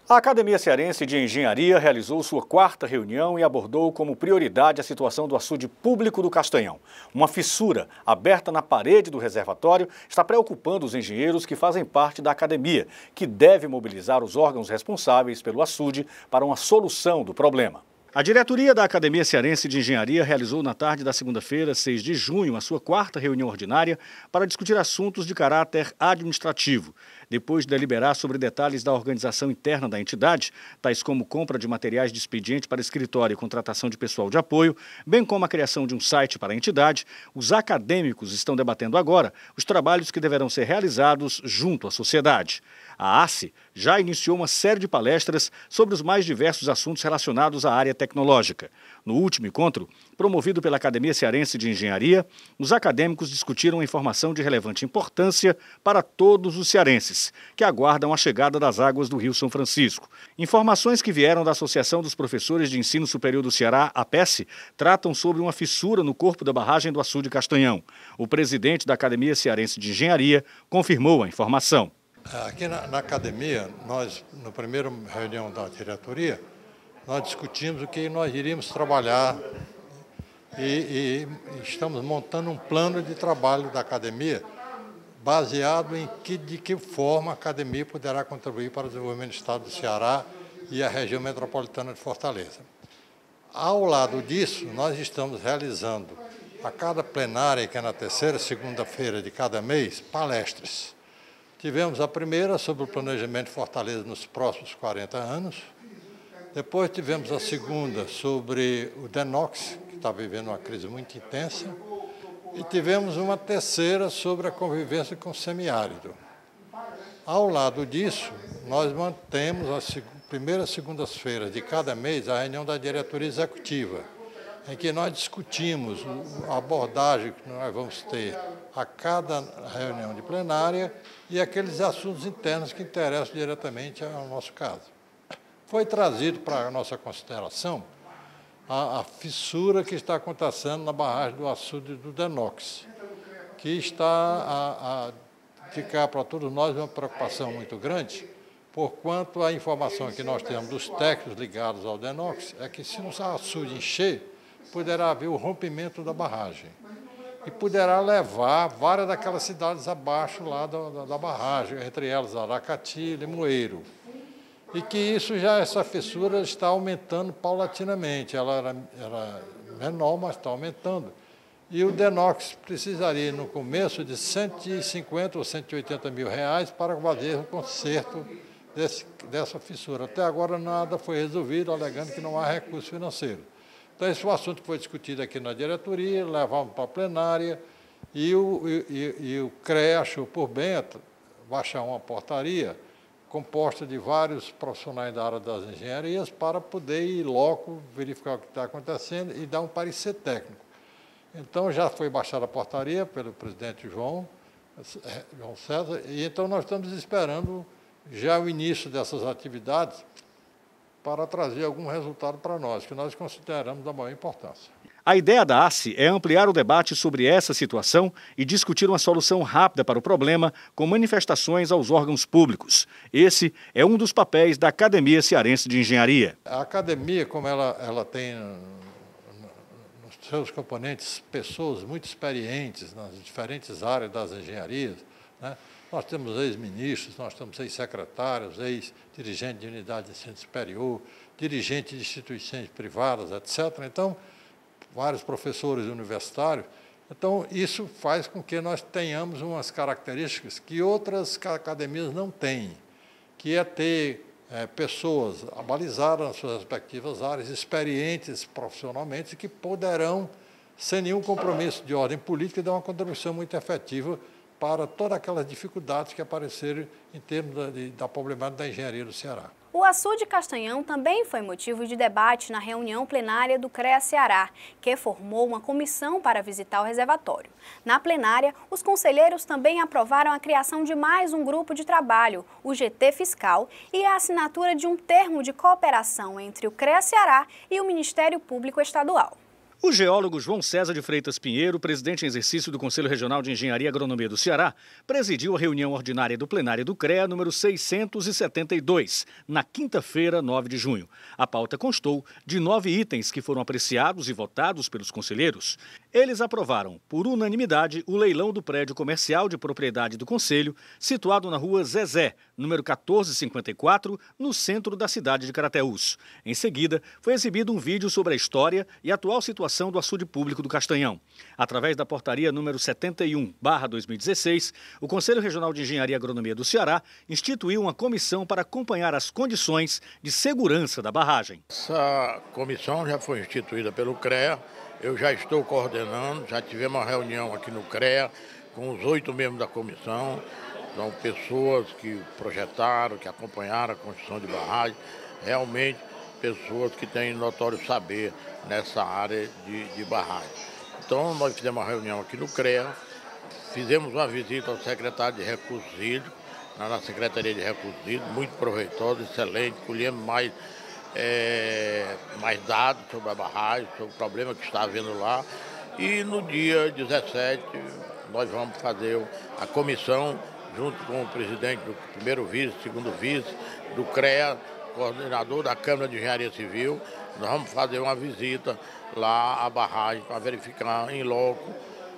A Academia Cearense de Engenharia realizou sua quarta reunião e abordou como prioridade a situação do açude público do Castanhão. Uma fissura aberta na parede do reservatório está preocupando os engenheiros que fazem parte da academia, que deve mobilizar os órgãos responsáveis pelo açude para uma solução do problema. A diretoria da Academia Cearense de Engenharia realizou na tarde da segunda-feira, 6 de junho, a sua quarta reunião ordinária para discutir assuntos de caráter administrativo. Depois de deliberar sobre detalhes da organização interna da entidade, tais como compra de materiais de expediente para escritório e contratação de pessoal de apoio, bem como a criação de um site para a entidade, os acadêmicos estão debatendo agora os trabalhos que deverão ser realizados junto à sociedade. A ACE já iniciou uma série de palestras sobre os mais diversos assuntos relacionados à área tecnológica. No último encontro, promovido pela Academia Cearense de Engenharia, os acadêmicos discutiram informação de relevante importância para todos os cearenses, que aguardam a chegada das águas do Rio São Francisco. Informações que vieram da Associação dos Professores de Ensino Superior do Ceará, APES, tratam sobre uma fissura no corpo da barragem do açude Castanhão. O presidente da Academia Cearense de Engenharia confirmou a informação. Aqui na academia, nós, na primeira reunião da diretoria, nós discutimos o que nós iríamos trabalhar e estamos montando um plano de trabalho da academia baseado em de que forma a academia poderá contribuir para o desenvolvimento do estado do Ceará e a região metropolitana de Fortaleza. Ao lado disso, nós estamos realizando, a cada plenária, que é na terceira segunda-feira de cada mês, palestras. Tivemos a primeira sobre o planejamento de Fortaleza nos próximos 40 anos. Depois tivemos a segunda sobre o Denox, que está vivendo uma crise muito intensa. E tivemos uma terceira sobre a convivência com o semiárido. Ao lado disso, nós mantemos as primeiras segundas-feiras de cada mês a reunião da diretoria executiva, em que nós discutimos a abordagem que nós vamos ter a cada reunião de plenária e aqueles assuntos internos que interessam diretamente ao nosso caso. Foi trazido para a nossa consideração a fissura que está acontecendo na barragem do açude do Denox, que está a ficar para todos nós uma preocupação muito grande, porquanto a informação que nós temos dos técnicos ligados ao Denox é que se o açude encher, poderá haver o rompimento da barragem e poderá levar várias daquelas cidades abaixo lá da barragem, entre elas Aracati e Limoeiro. E que essa fissura está aumentando paulatinamente. Ela era menor, mas está aumentando. E o Denox precisaria, no começo, de 150 ou 180 mil reais para fazer o conserto dessa fissura. Até agora nada foi resolvido, alegando que não há recurso financeiro. Então, esse foi o assunto que foi discutido aqui na diretoria, levamos para a plenária, e o CREA achou por bem baixar uma portaria composta de vários profissionais da área das engenharias para poder ir logo verificar o que está acontecendo e dar um parecer técnico. Então, já foi baixada a portaria pelo presidente João César, e então nós estamos esperando já o início dessas atividades para trazer algum resultado para nós, que nós consideramos da maior importância. A ideia da ACE é ampliar o debate sobre essa situação e discutir uma solução rápida para o problema com manifestações aos órgãos públicos. Esse é um dos papéis da Academia Cearense de Engenharia. A academia, como ela tem nos seus componentes pessoas muito experientes nas diferentes áreas das engenharias, né? Nós temos ex-ministros, nós temos ex-secretários, ex-dirigentes de unidade de ensino superior, dirigentes de instituições privadas, etc. Então, vários professores universitários. Então, isso faz com que nós tenhamos umas características que outras academias não têm, que é ter pessoas abalizadas nas suas respectivas áreas, experientes profissionalmente, que poderão, sem nenhum compromisso de ordem política, dar uma contribuição muito efetiva para todas aquelas dificuldades que apareceram em termos da problemática da engenharia do Ceará. O açude Castanhão também foi motivo de debate na reunião plenária do CREA Ceará, que formou uma comissão para visitar o reservatório. Na plenária, os conselheiros também aprovaram a criação de mais um grupo de trabalho, o GT Fiscal, e a assinatura de um termo de cooperação entre o CREA Ceará e o Ministério Público Estadual. O geólogo João César de Freitas Pinheiro, presidente em exercício do Conselho Regional de Engenharia e Agronomia do Ceará, presidiu a reunião ordinária do plenário do CREA número 672, na quinta-feira, 9 de junho. A pauta constou de 9 itens que foram apreciados e votados pelos conselheiros. Eles aprovaram, por unanimidade, o leilão do prédio comercial de propriedade do Conselho, situado na rua Zezé, número 1454, no centro da cidade de Crateús. Em seguida, foi exibido um vídeo sobre a história e atual situação do açude público do Castanhão. Através da portaria número 71/2016, o Conselho Regional de Engenharia e Agronomia do Ceará instituiu uma comissão para acompanhar as condições de segurança da barragem. Essa comissão já foi instituída pelo CREA, eu já estou coordenando, já tivemos uma reunião aqui no CREA com os 8 membros da comissão, são pessoas que projetaram, que acompanharam a construção de barragem, realmente pessoas que têm notório saber nessa área de barragem. Então, nós fizemos uma reunião aqui no CREA, fizemos uma visita ao secretário de Recursos Hídricos, na Secretaria de Recursos Hídricos, muito proveitosa, excelente, colhemos mais dados sobre a barragem, sobre o problema que está havendo lá. E no dia 17, nós vamos fazer a comissão, junto com o presidente do primeiro vice, segundo vice, do CREA, coordenador da Câmara de Engenharia Civil, nós vamos fazer uma visita lá à barragem para verificar em loco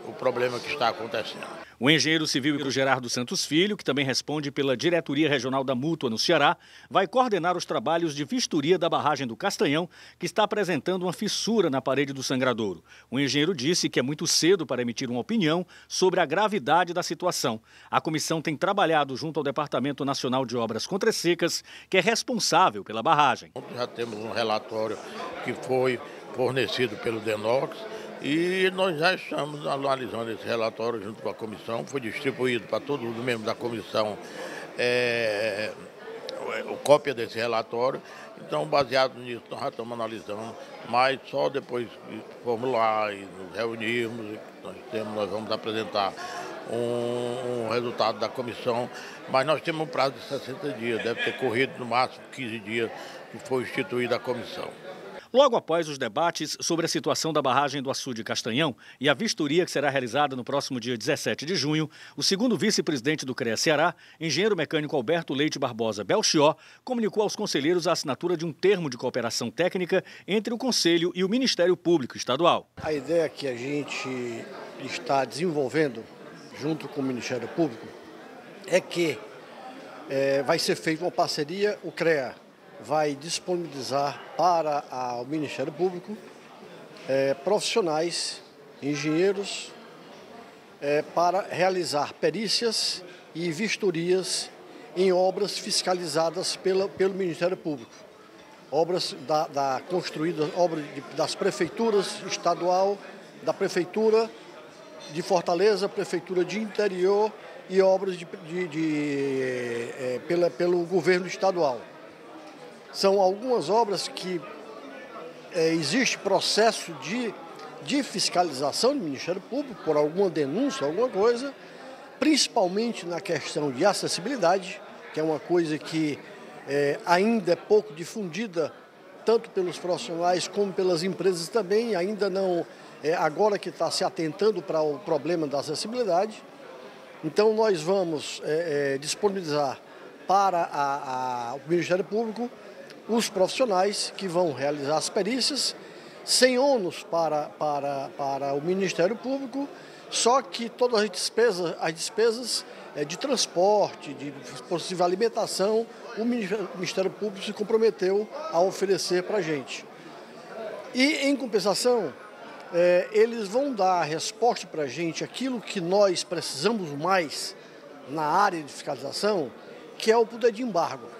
o problema que está acontecendo. O engenheiro civil Gerardo Santos Filho, que também responde pela Diretoria Regional da Mútua no Ceará, vai coordenar os trabalhos de vistoria da barragem do Castanhão, que está apresentando uma fissura na parede do sangradouro. O engenheiro disse que é muito cedo para emitir uma opinião sobre a gravidade da situação. A comissão tem trabalhado junto ao Departamento Nacional de Obras Contra-Secas, que é responsável pela barragem. Já temos um relatório que foi fornecido pelo DENOX, e nós já estamos analisando esse relatório junto com a comissão, foi distribuído para todos os membros da comissão cópia desse relatório. Então, baseado nisso, nós já estamos analisando, mas só depois de formular e nos reunirmos, nós vamos apresentar um resultado da comissão, mas nós temos um prazo de 60 dias, deve ter corrido no máximo 15 dias que foi instituída a comissão. Logo após os debates sobre a situação da barragem do açude Castanhão e a vistoria que será realizada no próximo dia 17 de junho, o segundo vice-presidente do CREA Ceará, engenheiro mecânico Alberto Leite Barbosa Belchior, comunicou aos conselheiros a assinatura de um termo de cooperação técnica entre o Conselho e o Ministério Público Estadual. A ideia que a gente está desenvolvendo junto com o Ministério Público é que vai ser feita uma parceria, o CREA vai disponibilizar para o Ministério Público profissionais, engenheiros, para realizar perícias e vistorias em obras fiscalizadas pelo Ministério Público. Obras construídas, obras das prefeituras estadual, da Prefeitura de Fortaleza, Prefeitura de Interior e obras pelo governo estadual. São algumas obras que existe processo de fiscalização do Ministério Público por alguma denúncia, alguma coisa, principalmente na questão de acessibilidade, que é uma coisa que ainda é pouco difundida, tanto pelos profissionais como pelas empresas também, ainda não, agora que está se atentando para o problema da acessibilidade. Então nós vamos disponibilizar para o Ministério Público os profissionais que vão realizar as perícias, sem ônus para o Ministério Público, só que todas as despesas de transporte, de possível alimentação, o Ministério Público se comprometeu a oferecer para a gente. E, em compensação, eles vão dar a resposta para a gente, aquilo que nós precisamos mais na área de fiscalização, que é o poder de embargo.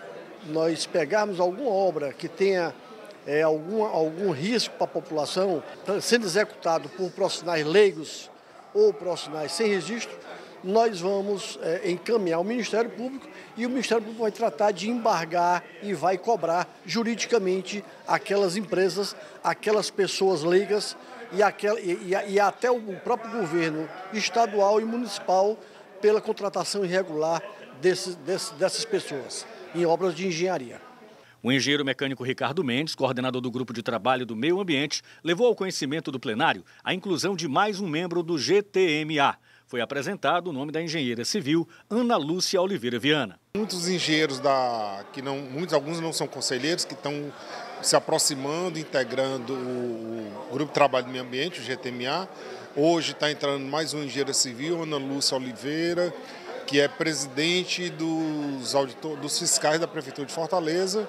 Nós pegarmos alguma obra que tenha algum risco para a população, sendo executado por profissionais leigos ou profissionais sem registro, nós vamos encaminhar ao Ministério Público e o Ministério Público vai tratar de embargar e vai cobrar juridicamente aquelas empresas, aquelas pessoas leigas e até o próprio governo estadual e municipal pela contratação irregular dessas pessoas em obras de engenharia. O engenheiro mecânico Ricardo Mendes, coordenador do Grupo de Trabalho do Meio Ambiente, levou ao conhecimento do plenário a inclusão de mais um membro do GTMA. Foi apresentado o nome da engenheira civil Ana Lúcia Oliveira Viana. Muitos engenheiros, alguns não são conselheiros, que estão se aproximando, integrando o Grupo de Trabalho do Meio Ambiente, o GTMA. Hoje está entrando mais um engenheiro civil, Ana Lúcia Oliveira, que é presidente dos fiscais da Prefeitura de Fortaleza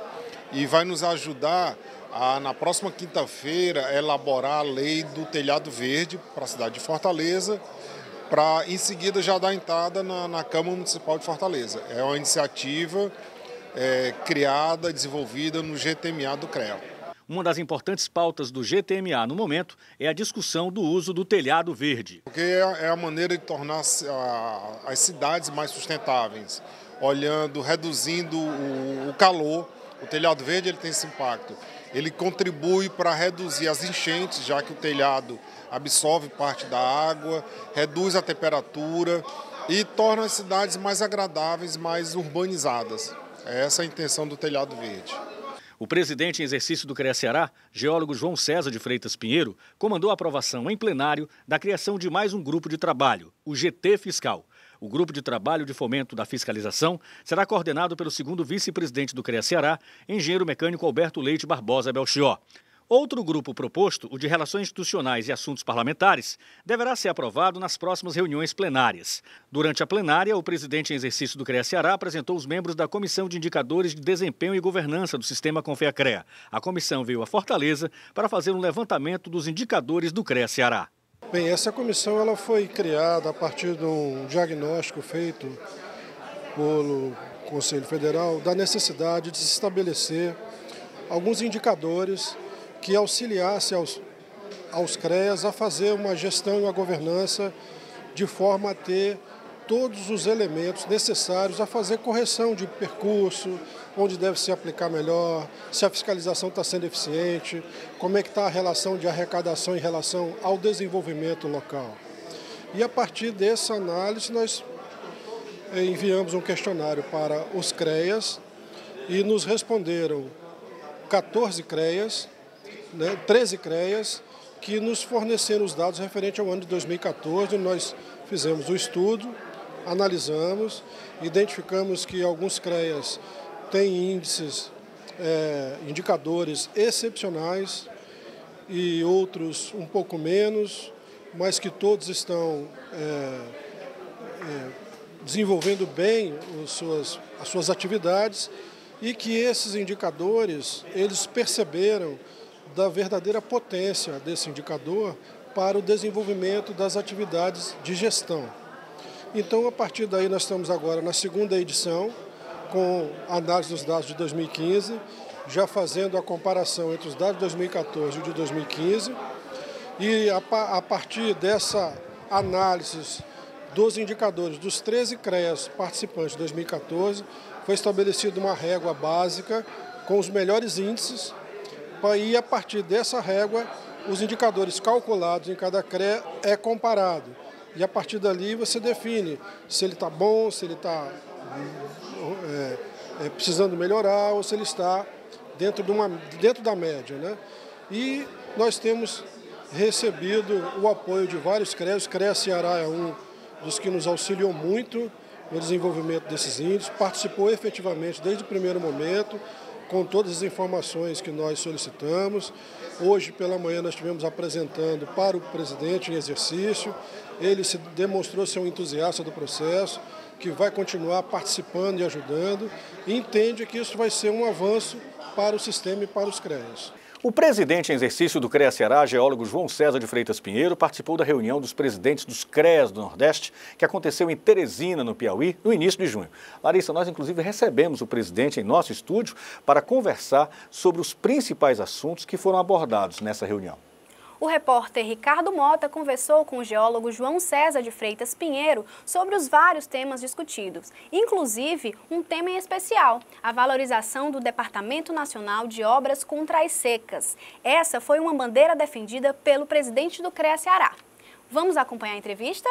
e vai nos ajudar a, na próxima quinta-feira, elaborar a lei do telhado verde para a cidade de Fortaleza, para em seguida já dar entrada na Câmara Municipal de Fortaleza. É uma iniciativa criada, desenvolvida no GTMA do CREA. Uma das importantes pautas do GTMA no momento é a discussão do uso do telhado verde. Porque é a maneira de tornar as cidades mais sustentáveis, reduzindo o calor. O telhado verde ele tem esse impacto. Ele contribui para reduzir as enchentes, já que o telhado absorve parte da água, reduz a temperatura e torna as cidades mais agradáveis, mais urbanizadas. Essa é a intenção do telhado verde. O presidente em exercício do CREA-Ceará, geólogo João César de Freitas Pinheiro, comandou a aprovação em plenário da criação de mais um grupo de trabalho, o GT Fiscal. O grupo de trabalho de fomento da fiscalização será coordenado pelo segundo vice-presidente do CREA-Ceará, engenheiro mecânico Alberto Leite Barbosa Belchior. Outro grupo proposto, o de Relações Institucionais e Assuntos Parlamentares, deverá ser aprovado nas próximas reuniões plenárias. Durante a plenária, o presidente em exercício do CREA-Ceará apresentou os membros da Comissão de Indicadores de Desempenho e Governança do Sistema Confea-CREA. A comissão veio a Fortaleza para fazer um levantamento dos indicadores do CREA-Ceará. Bem, essa comissão ela foi criada a partir de um diagnóstico feito pelo Conselho Federal da necessidade de se estabelecer alguns indicadores que auxiliasse aos CREAs a fazer uma gestão e uma governança de forma a ter todos os elementos necessários a fazer correção de percurso, onde deve se aplicar melhor, se a fiscalização está sendo eficiente, como é que está a relação de arrecadação em relação ao desenvolvimento local. E a partir dessa análise nós enviamos um questionário para os CREAs e nos responderam 14 CREAs, 13 CREAs, que nos forneceram os dados referentes ao ano de 2014. Nós fizemos o estudo, analisamos, identificamos que alguns CREAs têm indicadores excepcionais e outros um pouco menos, mas que todos estão desenvolvendo bem as suas atividades e que esses indicadores, eles perceberam da verdadeira potência desse indicador para o desenvolvimento das atividades de gestão. Então, a partir daí, nós estamos agora na segunda edição, com a análise dos dados de 2015, já fazendo a comparação entre os dados de 2014 e de 2015, e a partir dessa análise dos indicadores dos 13 CREAs participantes de 2014, foi estabelecida uma régua básica com os melhores índices, e a partir dessa régua, os indicadores calculados em cada CREA é comparado. E a partir dali você define se ele está bom, se ele está precisando melhorar ou se ele está dentro da média, né? E nós temos recebido o apoio de vários CREAs. O CREA-Ceará é um dos que nos auxiliou muito no desenvolvimento desses índices, participou efetivamente desde o primeiro momento, com todas as informações que nós solicitamos. Hoje pela manhã nós estivemos apresentando para o presidente em exercício. Ele se demonstrou ser um entusiasta do processo, que vai continuar participando e ajudando, e entende que isso vai ser um avanço para o sistema e para os CREAs. O presidente em exercício do CREA-Ceará, geólogo João César de Freitas Pinheiro, participou da reunião dos presidentes dos CREAs do Nordeste, que aconteceu em Teresina, no Piauí, no início de junho. Larissa, nós inclusive recebemos o presidente em nosso estúdio para conversar sobre os principais assuntos que foram abordados nessa reunião. O repórter Ricardo Mota conversou com o geólogo João César de Freitas Pinheiro sobre os vários temas discutidos, inclusive um tema em especial, a valorização do Departamento Nacional de Obras contra as Secas. Essa foi uma bandeira defendida pelo presidente do CREA-Ceará. Vamos acompanhar a entrevista?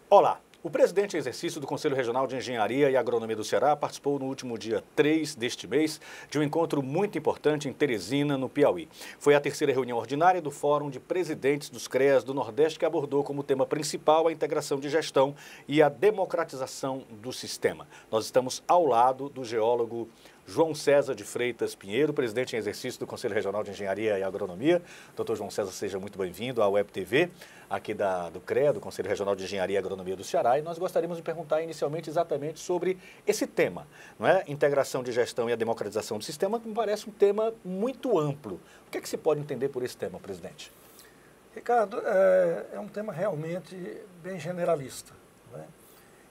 Olá! O presidente em exercício do Conselho Regional de Engenharia e Agronomia do Ceará participou no último dia 3 deste mês de um encontro muito importante em Teresina, no Piauí. Foi a terceira reunião ordinária do Fórum de Presidentes dos CREAs do Nordeste, que abordou como tema principal a integração de gestão e a democratização do sistema. Nós estamos ao lado do geólogo João César de Freitas Pinheiro, presidente em exercício do Conselho Regional de Engenharia e Agronomia. Doutor João César, seja muito bem-vindo à Web TV, aqui do CREA, do Conselho Regional de Engenharia e Agronomia do Ceará. E nós gostaríamos de perguntar inicialmente exatamente sobre esse tema, não é? Integração de gestão e a democratização do sistema, que me parece um tema muito amplo. O que é que se pode entender por esse tema, presidente? Ricardo, é um tema realmente bem generalista, não é?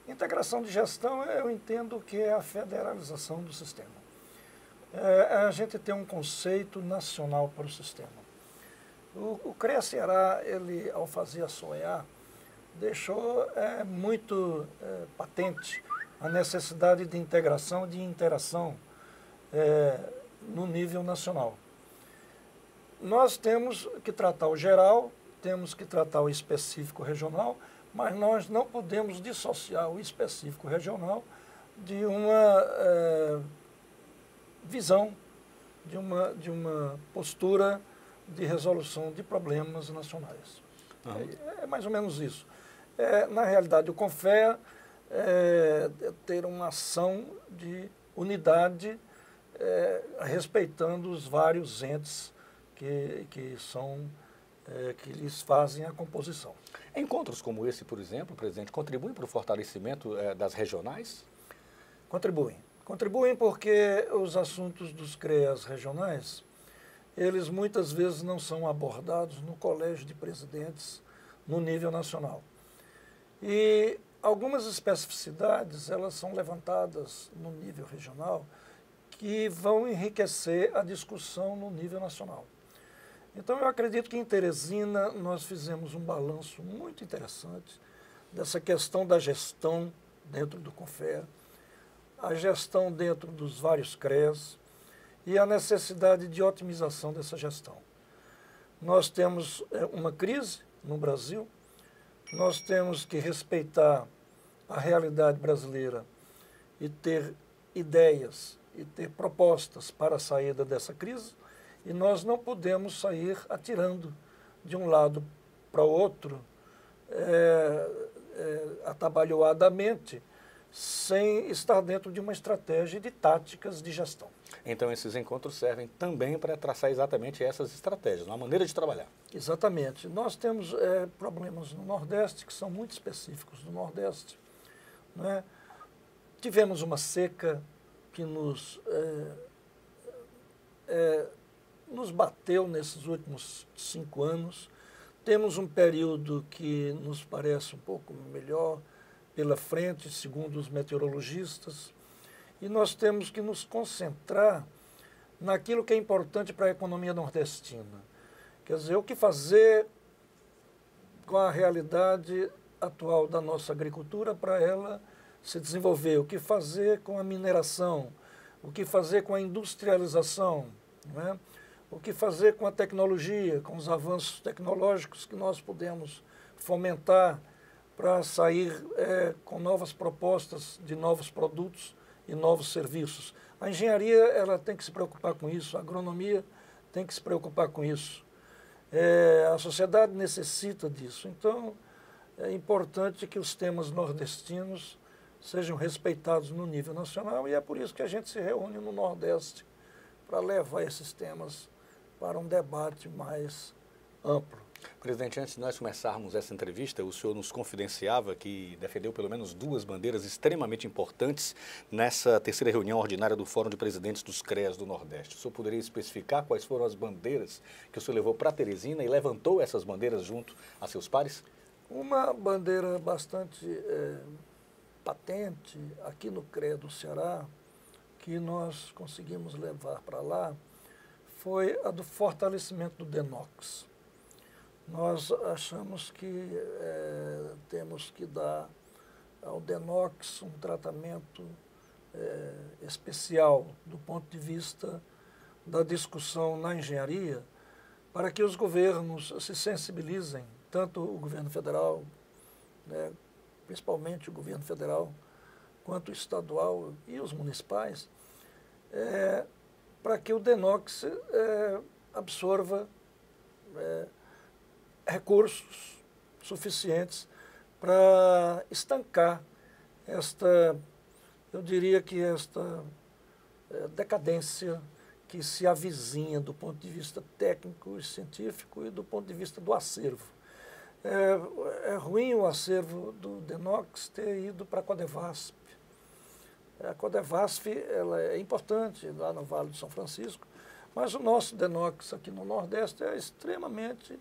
Integração de gestão, eu entendo que é a federalização do sistema. A gente tem um conceito nacional para o sistema. O CREA Ceará, ele, ao fazer a SOEA, deixou muito patente a necessidade de integração e de interação no nível nacional. Nós temos que tratar o geral, temos que tratar o específico regional, mas nós não podemos dissociar o específico regional de uma visão, de uma postura de resolução de problemas nacionais. É mais ou menos isso. Na realidade, o CONFEA é ter uma ação de unidade respeitando os vários entes que lhes fazem a composição. Encontros como esse, por exemplo, presidente, contribuem para o fortalecimento das regionais? Contribuem. Contribuem porque os assuntos dos CREAs regionais, eles muitas vezes não são abordados no colégio de presidentes no nível nacional. E algumas especificidades, elas são levantadas no nível regional que vão enriquecer a discussão no nível nacional. Então, eu acredito que em Teresina nós fizemos um balanço muito interessante dessa questão da gestão dentro do CONFEA, a gestão dentro dos vários CREAs e a necessidade de otimização dessa gestão. Nós temos uma crise no Brasil, nós temos que respeitar a realidade brasileira e ter ideias e ter propostas para a saída dessa crise, e nós não podemos sair atirando de um lado para o outro atabalhoadamente, sem estar dentro de uma estratégia de táticas de gestão. Então, esses encontros servem também para traçar exatamente essas estratégias, uma maneira de trabalhar. Exatamente. Nós temos problemas no Nordeste que são muito específicos do Nordeste, né? Tivemos uma seca que nos bateu nesses últimos 5 anos. Temos um período que nos parece um pouco melhor pela frente, segundo os meteorologistas, e nós temos que nos concentrar naquilo que é importante para a economia nordestina. Quer dizer, o que fazer com a realidade atual da nossa agricultura para ela se desenvolver, o que fazer com a mineração, o que fazer com a industrialização, não é? O que fazer com a tecnologia, com os avanços tecnológicos que nós podemos fomentar para sair com novas propostas de novos produtos e novos serviços. A engenharia ela tem que se preocupar com isso, a agronomia tem que se preocupar com isso. A sociedade necessita disso. Então, é importante que os temas nordestinos sejam respeitados no nível nacional, e é por isso que a gente se reúne no Nordeste para levar esses temas para um debate mais amplo. Presidente, antes de nós começarmos essa entrevista, o senhor nos confidenciava que defendeu pelo menos 2 bandeiras extremamente importantes nessa terceira reunião ordinária do Fórum de Presidentes dos CREAs do Nordeste. O senhor poderia especificar quais foram as bandeiras que o senhor levou para Teresina e levantou essas bandeiras junto a seus pares? Uma bandeira bastante patente aqui no CREA do Ceará, que nós conseguimos levar para lá, foi a do fortalecimento do DENOX. Nós achamos que temos que dar ao DENOX um tratamento especial do ponto de vista da discussão na engenharia, para que os governos se sensibilizem, tanto o governo federal, né, principalmente o governo federal, quanto o estadual e os municipais, para que o DENOX absorva recursos suficientes para estancar eu diria que esta decadência que se avizinha do ponto de vista técnico e científico e do ponto de vista do acervo. É ruim o acervo do DENOX ter ido para a Codevasf. A Codevasf ela é importante lá no Vale do São Francisco, mas o nosso DENOX aqui no Nordeste é extremamente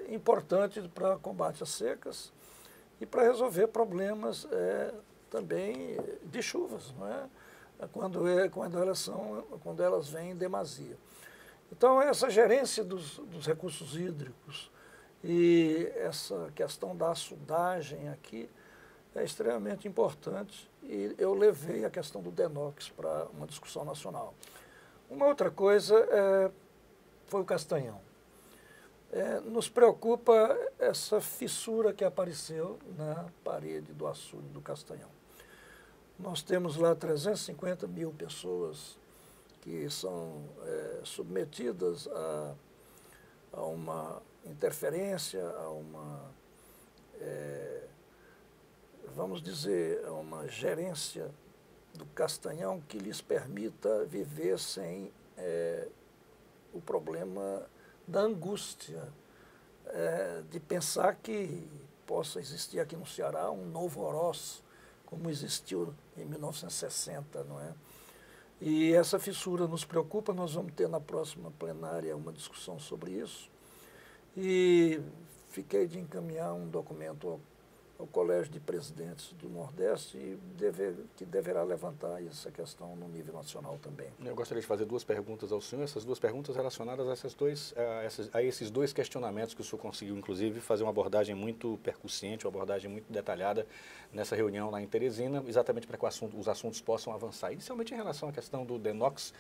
importante para combate às secas e para resolver problemas também de chuvas, não é? Quando elas vêm em demasia. Então, essa gerência dos recursos hídricos e essa questão da açudagem aqui é extremamente importante e eu levei a questão do DENOX para uma discussão nacional. Uma outra coisa foi o Castanhão. Nos preocupa essa fissura que apareceu na parede do açude do Castanhão. Nós temos lá 350 mil pessoas que são submetidas a uma interferência, a uma, vamos dizer, a uma gerência do Castanhão que lhes permita viver sem o problema da angústia, de pensar que possa existir aqui no Ceará um novo Oroz, como existiu em 1960, não é? E essa fissura nos preocupa, nós vamos ter na próxima plenária uma discussão sobre isso. E fiquei de encaminhar um documento ao Colégio de Presidentes do Nordeste que deverá levantar essa questão no nível nacional também. Eu gostaria de fazer duas perguntas ao senhor, essas duas perguntas relacionadas a esses dois questionamentos que o senhor conseguiu, inclusive, fazer uma abordagem muito percussiente, uma abordagem muito detalhada nessa reunião lá em Teresina, exatamente para que os assuntos possam avançar. Inicialmente, em relação à questão do DENOX,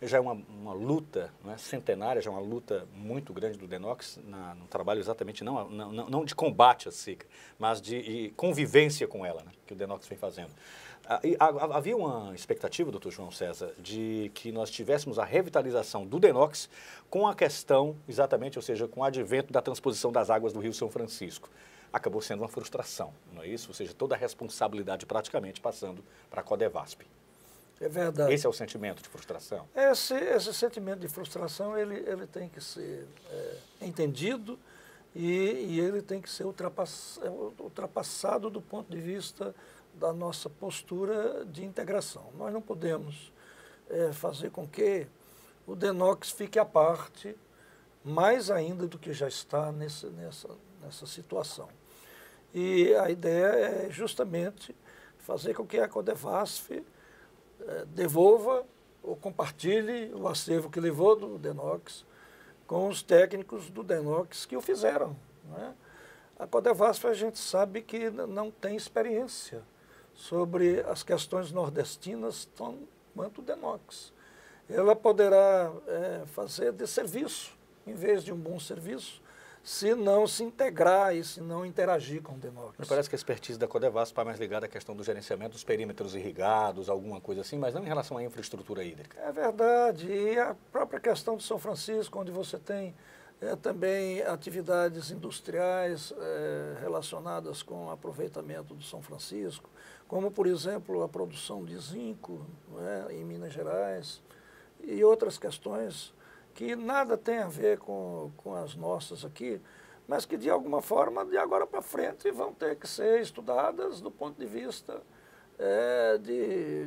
já é uma luta, não é, centenária, já é uma luta muito grande do DENOX, no trabalho exatamente não de combate à seca, mas de convivência com ela, né, que o DENOX vem fazendo. Havia uma expectativa, doutor João César, de que nós tivéssemos a revitalização do DENOX com a questão, exatamente, ou seja, com o advento da transposição das águas do Rio São Francisco. Acabou sendo uma frustração, não é isso? Ou seja, toda a responsabilidade praticamente passando para a Codevasf. É verdade. Esse é o sentimento de frustração? Esse sentimento de frustração, ele tem que ser entendido e ele tem que ser ultrapassado do ponto de vista da nossa postura de integração. Nós não podemos fazer com que o DENOX fique à parte, mais ainda do que já está nessa situação. E a ideia é justamente fazer com que a Codevasf devolva ou compartilhe o acervo que levou do DENOX com os técnicos do DENOX que o fizeram, né? A Codevasf, a gente sabe que não tem experiência sobre as questões nordestinas tão quanto o DENOX. Ela poderá fazer desserviço, em vez de um bom serviço, se não se integrar e se não interagir com o DENOX. Me parece que a expertise da Codevasf está mais ligada à questão do gerenciamento dos perímetros irrigados, alguma coisa assim, mas não em relação à infraestrutura hídrica. É verdade. E a própria questão de São Francisco, onde você tem também atividades industriais relacionadas com o aproveitamento do São Francisco, como, por exemplo, a produção de zinco, não é, em Minas Gerais, e outras questões que nada tem a ver com as nossas aqui, mas que, de alguma forma, de agora para frente, vão ter que ser estudadas do ponto de vista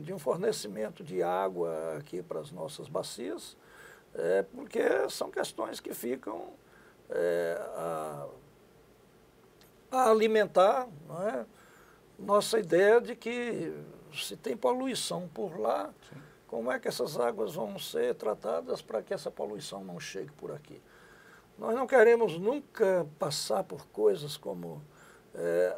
de um fornecimento de água aqui para as nossas bacias, porque são questões que ficam a alimentar, não é, nossa ideia de que se tem poluição por lá, sim, como é que essas águas vão ser tratadas para que essa poluição não chegue por aqui? Nós não queremos nunca passar por coisas como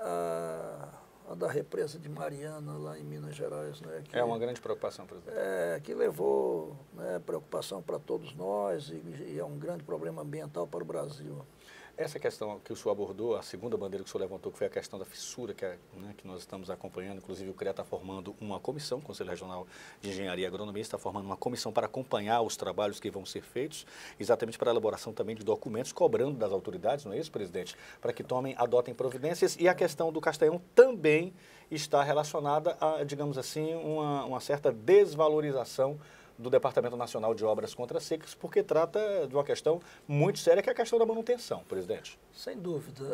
a da represa de Mariana, lá em Minas Gerais, né, que é uma grande preocupação, presidente. Que levou preocupação preocupação para todos nós e é um grande problema ambiental para o Brasil. Essa questão que o senhor abordou, a segunda bandeira que o senhor levantou, que foi a questão da fissura, que nós estamos acompanhando, inclusive o CREA está formando uma comissão, o Conselho Regional de Engenharia e Agronomia está formando uma comissão para acompanhar os trabalhos que vão ser feitos, exatamente para a elaboração também de documentos, cobrando das autoridades, não é isso, presidente? Para que adotem providências, e a questão do Castanhão também está relacionada a, digamos assim, uma certa desvalorização do Departamento Nacional de Obras contra Secas, porque trata de uma questão muito séria, que é a questão da manutenção, presidente. Sem dúvida.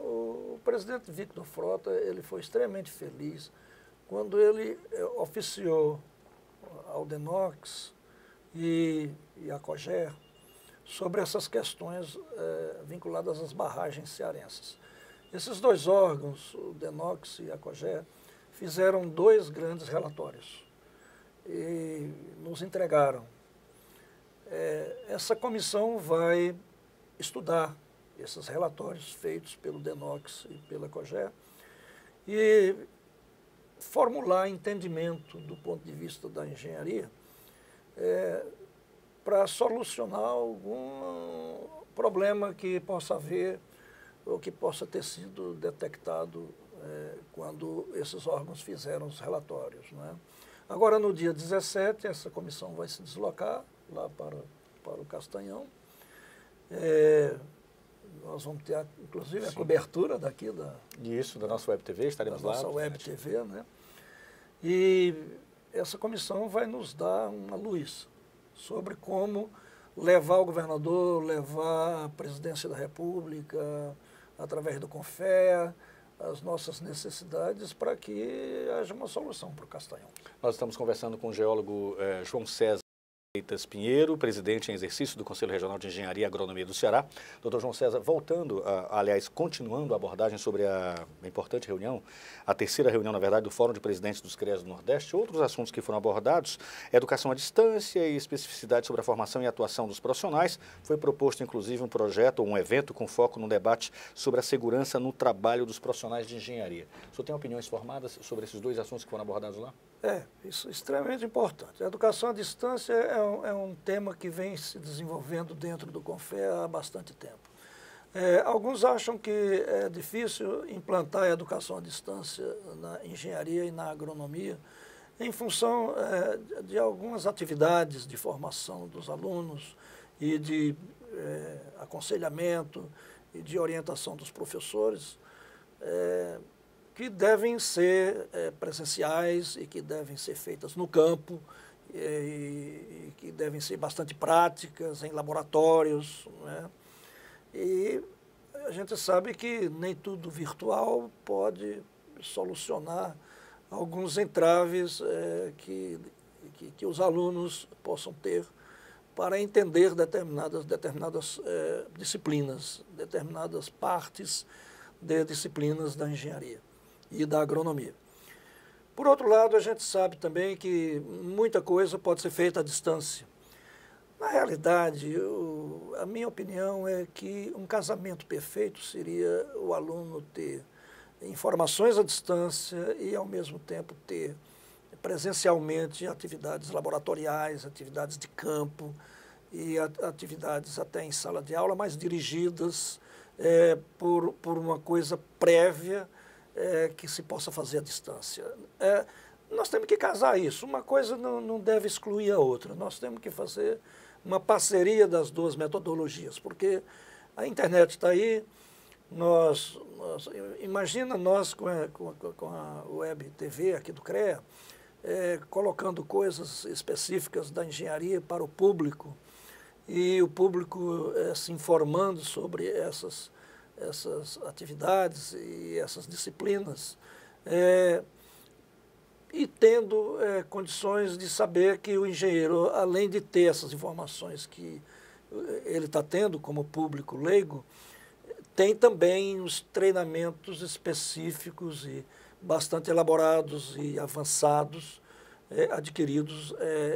O presidente Victor Frota, ele foi extremamente feliz quando ele oficiou ao DENOX e à COGER sobre essas questões vinculadas às barragens cearenses. Esses dois órgãos, o DENOX e a COGER, fizeram 2 grandes relatórios e nos entregaram. Essa comissão vai estudar esses relatórios feitos pelo DENOX e pela COGER e formular entendimento do ponto de vista da engenharia para solucionar algum problema que possa haver ou que possa ter sido detectado quando esses órgãos fizeram os relatórios, né? Agora, no dia 17, essa comissão vai se deslocar lá para o Castanhão. Nós vamos ter, inclusive, a cobertura daqui da nossa Web TV, estaremos lá. Da nossa Web TV, né? E essa comissão vai nos dar uma luz sobre como levar o governador, levar a presidência da República, através do CONFEA, as nossas necessidades para que haja uma solução para o Castanhão. Nós estamos conversando com o geólogo João César Freitas Pinheiro, presidente em exercício do Conselho Regional de Engenharia e Agronomia do Ceará. Doutor João César, voltando, aliás, continuando a abordagem sobre a importante reunião, a terceira reunião, na verdade, do Fórum de Presidentes dos CREAs do Nordeste, outros assuntos que foram abordados, educação à distância e especificidade sobre a formação e atuação dos profissionais. Foi proposto, inclusive, um projeto, um evento com foco no debate sobre a segurança no trabalho dos profissionais de engenharia. O senhor tem opiniões formadas sobre esses 2 assuntos que foram abordados lá? Isso é extremamente importante. A educação à distância é um tema que vem se desenvolvendo dentro do CONFEA há bastante tempo. Alguns acham que é difícil implantar a educação à distância na engenharia e na agronomia em função de algumas atividades de formação dos alunos e de aconselhamento e de orientação dos professores, que devem ser presenciais e que devem ser feitas no campo e que devem ser bastante práticas em laboratórios, né? E a gente sabe que nem tudo virtual pode solucionar alguns entraves que os alunos possam ter para entender determinadas disciplinas, determinadas partes de disciplinas da engenharia e da agronomia. Por outro lado, a gente sabe também que muita coisa pode ser feita à distância. Na realidade, a minha opinião é que um casamento perfeito seria o aluno ter informações à distância e, ao mesmo tempo, ter presencialmente atividades laboratoriais, atividades de campo e atividades até em sala de aula, mas dirigidas por uma coisa prévia que se possa fazer à distância. Nós temos que casar isso. Uma coisa não deve excluir a outra. Nós temos que fazer uma parceria das 2 metodologias, porque a internet está aí. Imagina nós com a Web TV aqui do CREA, colocando coisas específicas da engenharia para o público e o público se informando sobre essas atividades e essas disciplinas, e tendo condições de saber que o engenheiro, além de ter essas informações que ele está tendo como público leigo, tem também os treinamentos específicos e bastante elaborados e avançados, adquiridos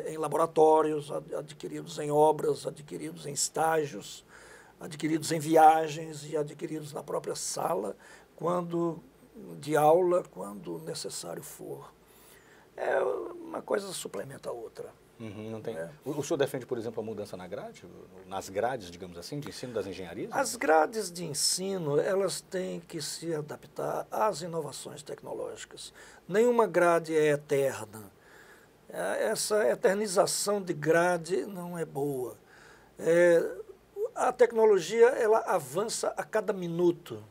em laboratórios, adquiridos em obras, adquiridos em estágios, adquiridos em viagens e adquiridos na própria sala, de aula, quando necessário for. Uma coisa suplementa a outra. Não tem. O senhor defende, por exemplo, a mudança nas grades, digamos assim, de ensino das engenharias? As grades de ensino, elas têm que se adaptar às inovações tecnológicas. Nenhuma grade é eterna. Essa eternização de grade não é boa. A tecnologia, ela avança a cada minuto,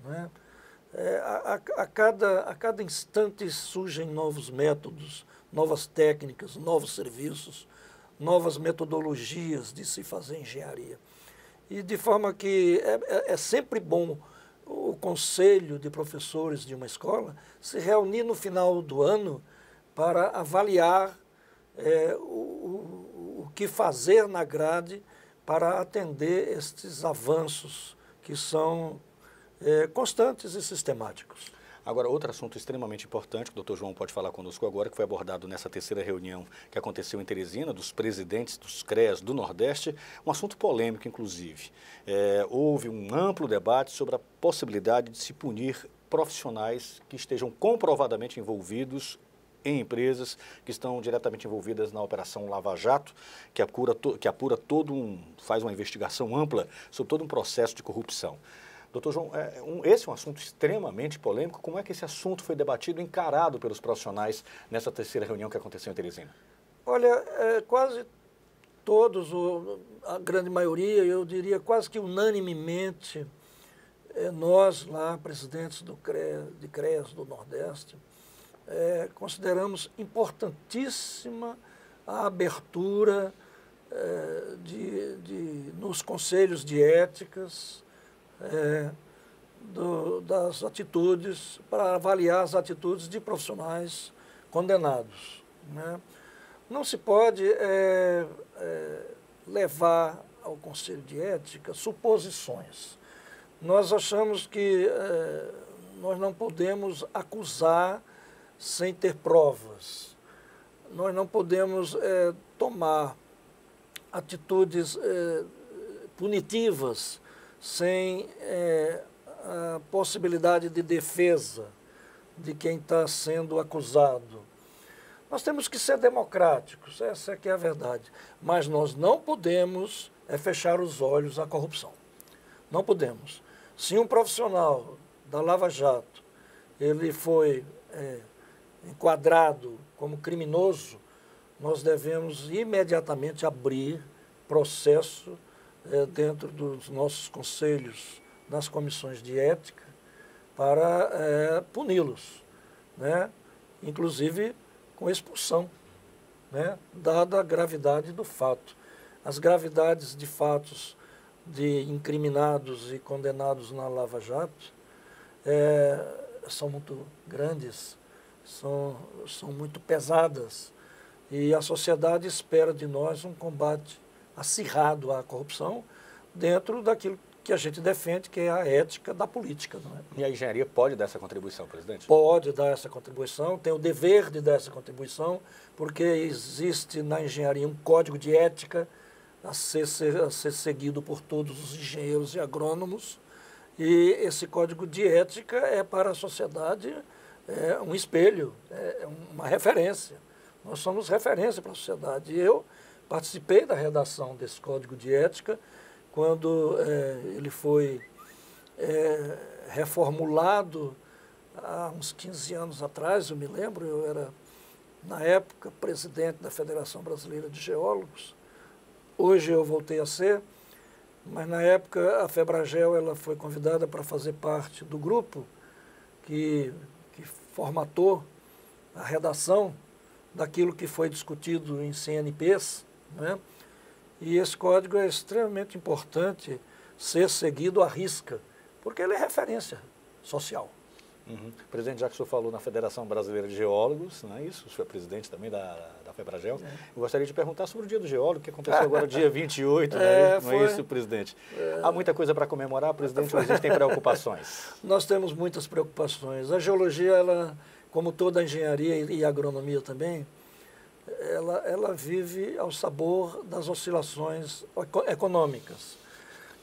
né? A cada instante surgem novos métodos, novas técnicas, novos serviços, novas metodologias de se fazer engenharia. E de forma que é sempre bom o conselho de professores de uma escola se reunir no final do ano para avaliar o que fazer na grade para atender estes avanços que são constantes e sistemáticos. Agora, outro assunto extremamente importante, que o Dr. João pode falar conosco agora, que foi abordado nessa terceira reunião que aconteceu em Teresina, dos presidentes dos CREAs do Nordeste, um assunto polêmico, inclusive. Houve um amplo debate sobre a possibilidade de se punir profissionais que estejam comprovadamente envolvidos em empresas que estão diretamente envolvidas na Operação Lava Jato, que apura faz uma investigação ampla sobre todo um processo de corrupção. Doutor João, esse é um assunto extremamente polêmico. Como é que esse assunto foi debatido, encarado pelos profissionais nessa terceira reunião que aconteceu em Teresina? Olha, quase todos, a grande maioria, eu diria quase que unanimemente, nós lá, presidentes de CREAs do Nordeste, consideramos importantíssima a abertura nos conselhos de éticas, das atitudes, para avaliar as atitudes de profissionais condenados, né? Não se pode levar ao Conselho de Ética suposições. Nós achamos que nós não podemos acusar sem ter provas. Nós não podemos tomar atitudes punitivas sem a possibilidade de defesa de quem está sendo acusado. Nós temos que ser democráticos, essa é que é a verdade. Mas nós não podemos fechar os olhos à corrupção. Não podemos. Se um profissional da Lava Jato ele foi enquadrado como criminoso, nós devemos imediatamente abrir processo dentro dos nossos conselhos, nas comissões de ética, para puni-los, né? Inclusive com expulsão, né? Dada a gravidade do fato. As gravidades de fatos de incriminados e condenados na Lava Jato são muito grandes, são muito pesadas, e a sociedade espera de nós um combate acirrado à corrupção dentro daquilo que a gente defende, que é a ética da política. Não é? E a engenharia pode dar essa contribuição, presidente? Pode dar essa contribuição, tem o dever de dar essa contribuição, porque existe na engenharia um código de ética a ser seguido por todos os engenheiros e agrônomos, e esse código de ética é para a sociedade um espelho, uma referência. Nós somos referência para a sociedade. E eu participei da redação desse código de ética quando ele foi reformulado há uns 15 anos atrás, eu me lembro. Eu era, na época, presidente da Federação Brasileira de Geólogos. Hoje eu voltei a ser, mas na época a Febragel ela foi convidada para fazer parte do grupo que formatou a redação daquilo que foi discutido em CNPs, né? E esse código é extremamente importante ser seguido à risca, porque ele é referência social. Presidente, já que o senhor falou na Federação Brasileira de Geólogos, não é isso? O senhor é presidente também da Febragel. Eu gostaria de perguntar sobre o Dia do Geólogo, que aconteceu agora dia 28, não é isso, presidente? Há muita coisa para comemorar, presidente, ou existem preocupações? Nós temos muitas preocupações. A geologia, ela, como toda a engenharia e a agronomia também, ela vive ao sabor das oscilações econômicas.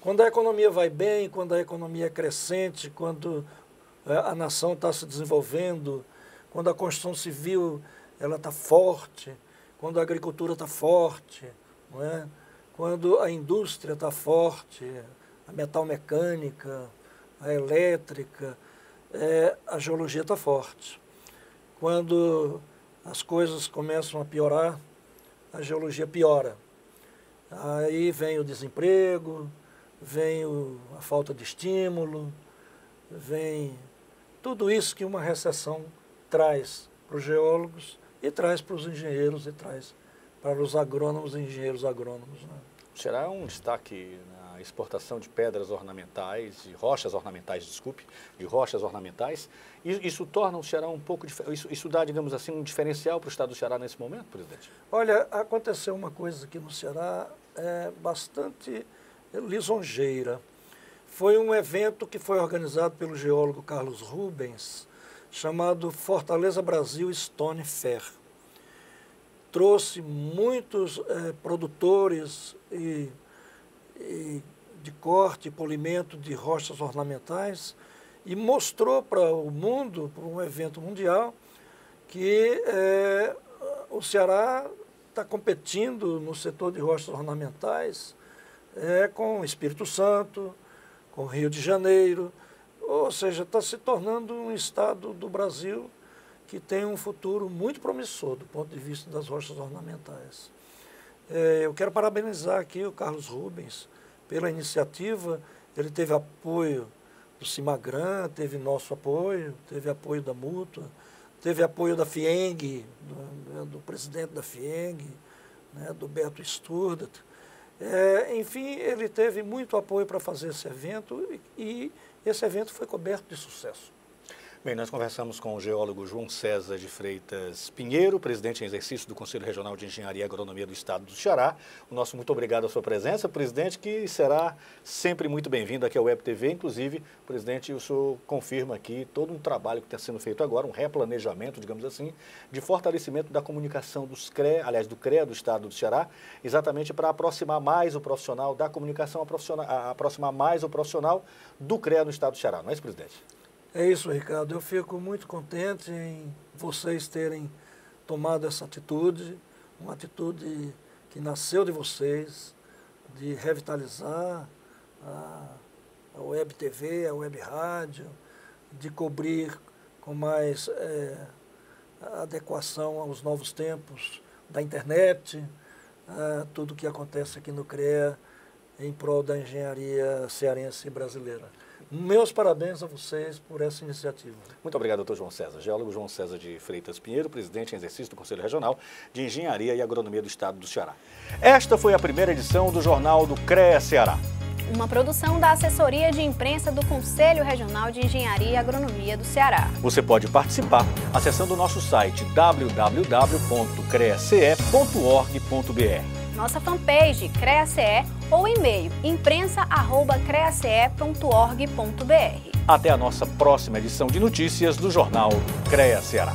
Quando a economia vai bem, quando a economia é crescente, quando a nação está se desenvolvendo, quando a construção civil ela está forte, quando a agricultura está forte, não é? Quando a indústria está forte, a metalmecânica, a elétrica, a geologia está forte. Quando as coisas começam a piorar, a geologia piora. Aí vem o desemprego, vem a falta de estímulo, vem tudo isso que uma recessão traz para os geólogos e traz para os engenheiros e traz para os agrônomos e engenheiros agrônomos, né? O Ceará é um destaque na exportação de pedras ornamentais, de rochas ornamentais, de rochas ornamentais. Isso torna o Ceará um pouco diferente, isso dá, digamos assim, um diferencial para o estado do Ceará nesse momento, presidente? Olha, aconteceu uma coisa aqui no Ceará bastante lisonjeira. Foi um evento que foi organizado pelo geólogo Carlos Rubens, chamado Fortaleza Brasil Stone Fair. Trouxe muitos produtores de corte e polimento de rochas ornamentais e mostrou para o mundo, para um evento mundial, que o Ceará está competindo no setor de rochas ornamentais com o Espírito Santo, com o Rio de Janeiro, ou seja, está se tornando um estado do Brasil que tem um futuro muito promissor do ponto de vista das rochas ornamentais. Eu quero parabenizar aqui o Carlos Rubens pela iniciativa. Ele teve apoio do Cimagran, teve nosso apoio, teve apoio da Mútua, teve apoio da FIENG, do presidente da FIENG, né, do Beto Sturdat. Enfim, ele teve muito apoio para fazer esse evento e esse evento foi coberto de sucesso. Bem, nós conversamos com o geólogo João César de Freitas Pinheiro, presidente em exercício do Conselho Regional de Engenharia e Agronomia do Estado do Ceará. O nosso muito obrigado à sua presença, presidente, que será sempre muito bem-vindo aqui ao Web TV. Inclusive, presidente, o senhor confirma aqui todo um trabalho que está sendo feito agora, um replanejamento, digamos assim, de fortalecimento da comunicação dos CREA, aliás, do CREA do Estado do Ceará, exatamente para aproximar mais o profissional da comunicação, aproximar mais o profissional do CREA no Estado do Ceará. Não é isso, presidente? É isso, Ricardo. Eu fico muito contente em vocês terem tomado essa atitude, uma atitude que nasceu de vocês, de revitalizar a Web TV, a Web Rádio, de cobrir com mais adequação aos novos tempos da internet, tudo o que acontece aqui no CREA em prol da engenharia cearense e brasileira. Meus parabéns a vocês por essa iniciativa. Muito obrigado, doutor João César. Geólogo João César de Freitas Pinheiro, presidente em exercício do Conselho Regional de Engenharia e Agronomia do Estado do Ceará. Esta foi a primeira edição do Jornal do CREA Ceará. Uma produção da Assessoria de Imprensa do Conselho Regional de Engenharia e Agronomia do Ceará. Você pode participar acessando o nosso site www.creace.org.br. Nossa fanpage CREA-CE ou e-mail imprensa@creace.org.br. Até a nossa próxima edição de notícias do Jornal CREA Ceará.